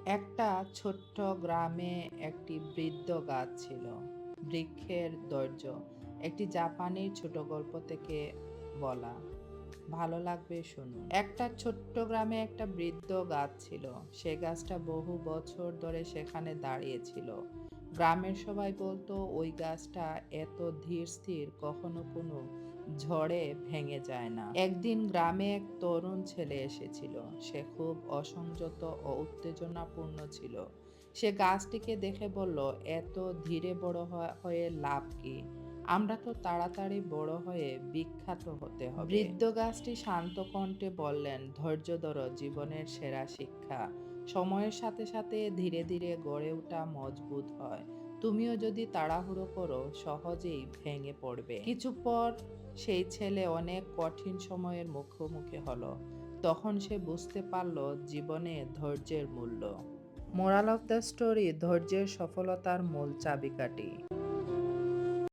একটা ছোট্ট গ্রামে একটি বৃদ্ধ গাছ ছিল। বৃক্ষের ধৈর্য একটি জাপানি ছোট গল্প থেকে বলা। ভালো লাগবে শুনুন। একটা ছোট্ট গ্রামে একটা বৃদ্ধ গাছ ছিল। সে গাছটা বহু বছর ধরে সেখানে দাঁড়িয়ে ছিল। গ্রামের সবাই বলতো ওই গাছটা এত ধীর স্থির, কখনো কোনো ঝড়ে ভেঙে যায় না। একদিন গ্রামে এক তরুণ ছেলে এসেছিল। সে খুব অসংযত ও উত্তেজনাপূর্ণ ছিল। সে গাছটিকে দেখে বলল, এত ধীরে বড় হয়ে লাভ কি? আমরা তো তাড়াতাড়ি বড় হয়ে বিখ্যাত হতে হবে। বৃদ্ধ গাছটি শান্ত কণ্ঠে বললেন, ধৈর্য ধরো, জীবনের সেরা শিক্ষা। সময়ের সাথে সাথে ধীরে ধীরে গড়ে ওঠা মজবুত হয়। তুমিও যদি তাড়াহুড়ো করো, সহজেই ভেঙে পড়বে। কিছু পর সেই ছেলে অনেক কঠিন সময়ের মুখোমুখি হলো। তখন সে বুঝতে পারল জীবনে ধৈর্যের মূল্য। মোরাল অফ দ্য স্টোরি: ধৈর্যের সফলতার মূল চাবিকাঠি।